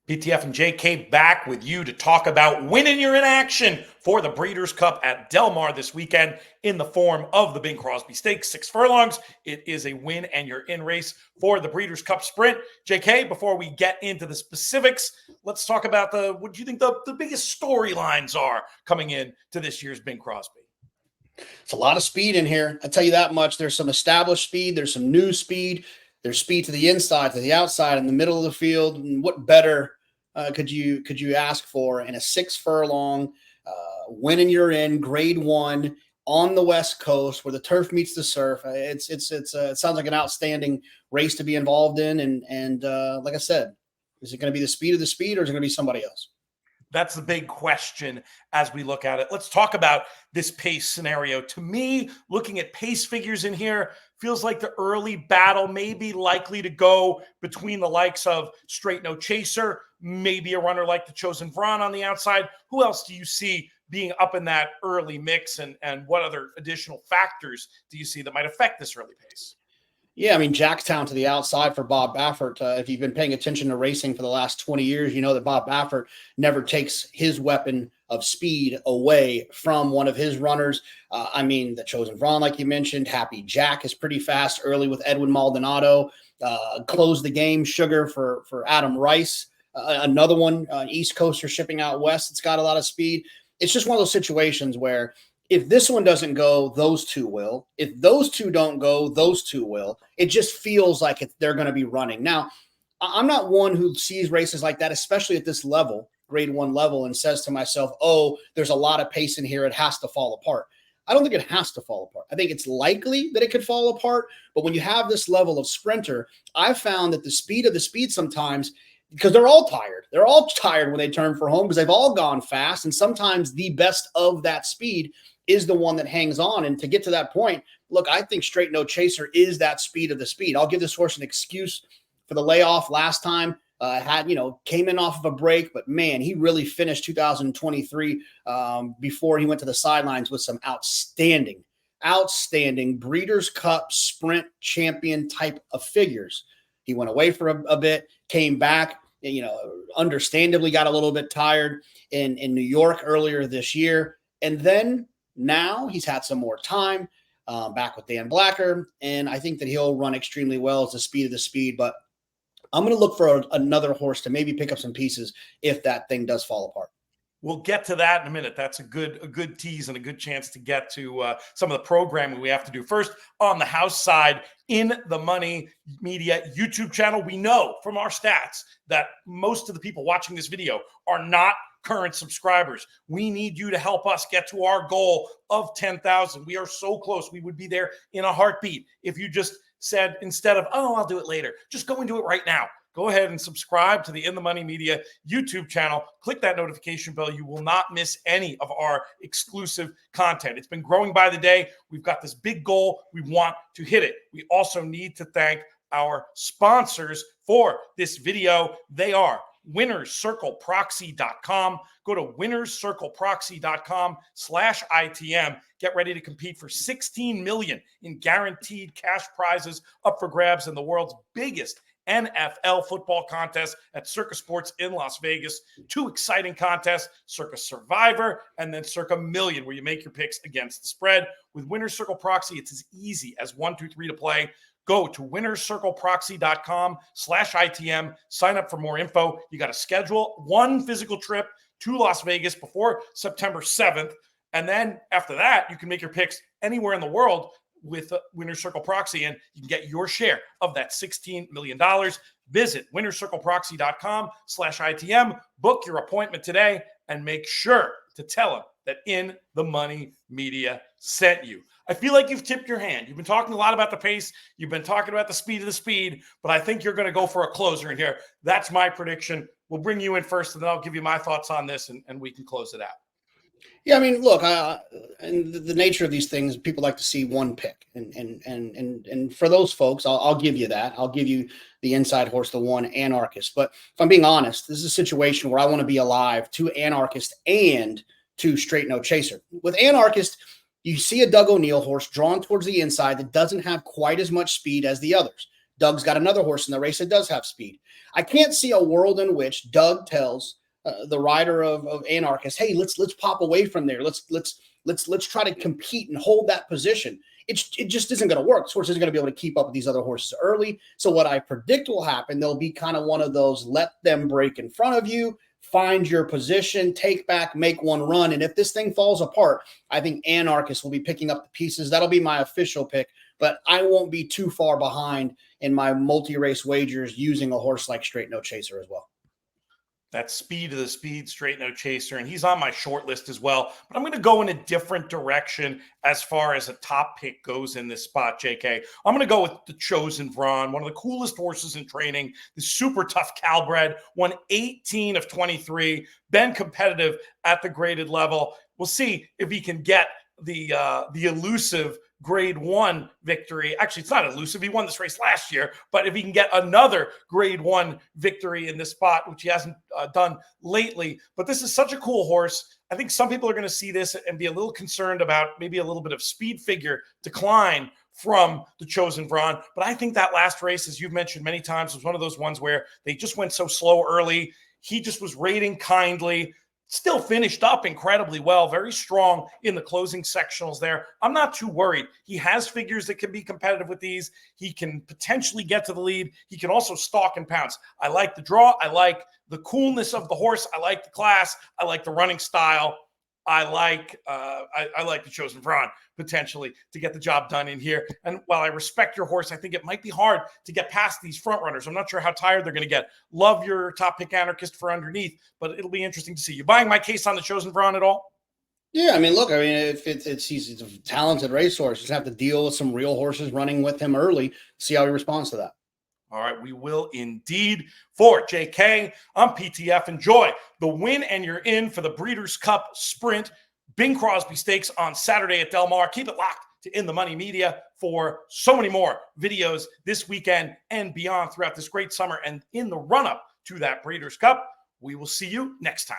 PTF and JK back with you to talk about winning your in action for the Breeders' Cup at Del Mar this weekend in the form of the Bing Crosby Stakes, 6 furlongs. It is a win and you're in race for the Breeders' Cup Sprint. JK, before we get into the specifics, let's talk about what do you think the biggest storylines are coming in to this year's Bing Crosby? It's a lot of speed in here. I tell you that much. There's some established speed. There's some new speed. There's speed to the inside, to the outside, in the middle of the field. And what better could you ask for in a 6 furlong winning you're in grade 1 on the West Coast where the turf meets the surf? It sounds like an outstanding race to be involved in. And like I said, is it going to be the speed of the speed, or is it going to be somebody else? That's the big question as we look at it. Let's talk about this pace scenario. To me, looking at pace figures in here, feels like the early battle may be likely to go between the likes of Straight No Chaser, maybe a runner like the Chosen Vron on the outside. Who else do you see being up in that early mix, and what other additional factors do you see that might affect this early pace? Yeah, I mean, Jackstown to the outside for Bob Baffert. If you've been paying attention to racing for the last 20 years, you know that Bob Baffert never takes his weapon of speed away from one of his runners. I mean, the Chosen Vron, like you mentioned, Happy Jack is pretty fast early with Edwin Maldonado. Close the game, Sugar for Adam Rice. Another one, East Coaster shipping out west. It's got a lot of speed. It's just one of those situations where if this one doesn't go, those two will. If those two don't go, those two will. It just feels like they're going to be running. Now, I'm not one who sees races like that, especially at this level, grade 1 level, and says to myself, oh, there's a lot of pace in here. It has to fall apart. I don't think it has to fall apart. I think it's likely that it could fall apart. But when you have this level of sprinter, I've found that the speed of the speed sometimes, because they're all tired. They're all tired when they turn for home because they've all gone fast. And sometimes the best of that speed is the one that hangs on. And to get to that point, look, I think Straight No Chaser is that speed of the speed. I'll give this horse an excuse for the layoff last time. Came in off of a break, but man, he really finished 2023 before he went to the sidelines with some outstanding Breeders' Cup Sprint champion type of figures. He went away for a bit, came back, understandably got a little bit tired in New York earlier this year. And then now he's had some more time back with Dan Blacker, and I think that he'll run extremely well as the speed of the speed. But I'm going to look for another horse to maybe pick up some pieces if that thing does fall apart. We'll get to that in a minute. That's a good tease and a good chance to get to some of the programming we have to do. First, on the house side, in the Money Media YouTube channel, we know from our stats that most of the people watching this video are not current subscribers. We need you to help us get to our goal of 10,000. We are so close. We would be there in a heartbeat if you just said, instead of, oh, I'll do it later, just go and do it right now. Go ahead and subscribe to the In the Money Media YouTube channel. Click that notification bell. You will not miss any of our exclusive content. It's been growing by the day. We've got this big goal. We want to hit it. We also need to thank our sponsors for this video. They are winnerscircleproxy.com. Go to winnerscircleproxy.com/ITM. Get ready to compete for $16 million in guaranteed cash prizes up for grabs in the world's biggest NFL football contest at Circa Sports in Las Vegas. 2 exciting contests, Circa Survivor and then Circa Million, where you make your picks against the spread. With Winners Circle Proxy, it's as easy as 1, 2, 3 to play. Go to winnerscircleproxy.com/ITM. Sign up for more info. You got to schedule 1 physical trip to Las Vegas before September 7th. And then after that, you can make your picks anywhere in the world with Winner's Circle Proxy, and you can get your share of that $16 million. Visit winnerscircleproxy.com/ITM. Book your appointment today and make sure to tell them that In the Money Media sent you. I feel like you've tipped your hand. You've been talking a lot about the pace. You've been talking about the speed of the speed, but I think you're going to go for a closer in here. That's my prediction. We'll bring you in first, and then I'll give you my thoughts on this, and we can close it out. Yeah, I mean, look, and the nature of these things, people like to see one pick, and for those folks, I'll give you that. I'll give you the inside horse, the one Anarchist. But if I'm being honest, this is a situation where I want to be alive to Anarchist and to Straight No Chaser. With Anarchist, you see a Doug O'Neill horse drawn towards the inside that doesn't have quite as much speed as the others. Doug's got another horse in the race that does have speed. I can't see a world in which Doug tells the rider of Anarchist, hey, let's pop away from there. Let's try to compete and hold that position. It just isn't going to work. This horse isn't going to be able to keep up with these other horses early. So what I predict will happen, there'll be kind of one of those, let them break in front of you, find your position, take back, make one run. And if this thing falls apart, I think Anarchist will be picking up the pieces. That'll be my official pick, but I won't be too far behind in my multi-race wagers using a horse like Straight No Chaser as well. That speed of the speed, Straight No Chaser, and he's on my short list as well. But I'm going to go in a different direction as far as a top pick goes in this spot, JK. I'm going to go with the Chosen Vron, one of the coolest horses in training, the super tough Calbred, won 18 of 23, been competitive at the graded level. We'll see if he can get the elusive grade 1 victory. Actually, it's not elusive. He won this race last year, but if he can get another grade 1 victory in this spot, which he hasn't done lately, but this is such a cool horse. I think some people are going to see this and be a little concerned about maybe a little bit of speed figure decline from the Chosen Vron. But I think that last race, as you've mentioned many times, was one of those ones where they just went so slow early. He just was rating kindly. Still finished up incredibly well, very strong in the closing sectionals there. I'm not too worried. He has figures that can be competitive with these. He can potentially get to the lead. He can also stalk and pounce. I like the draw. I like the coolness of the horse. I like the class. I like the running style. I like the Chosen Vron potentially to get the job done in here. And while I respect your horse, I think it might be hard to get past these front runners. I'm not sure how tired they're going to get. Love your top pick Anarchist for underneath, but it'll be interesting to see. You buying my case on the Chosen Vron at all? Yeah, I mean, look, if he's a talented racehorse, he's have to deal with some real horses running with him early. See how he responds to that. All right, we will indeed. For JK, I'm PTF. Enjoy the win, and you're in for the Breeders' Cup Sprint, Bing Crosby Stakes on Saturday at Del Mar. Keep it locked to In the Money Media for so many more videos this weekend and beyond throughout this great summer and in the run-up to that Breeders' Cup. We will see you next time.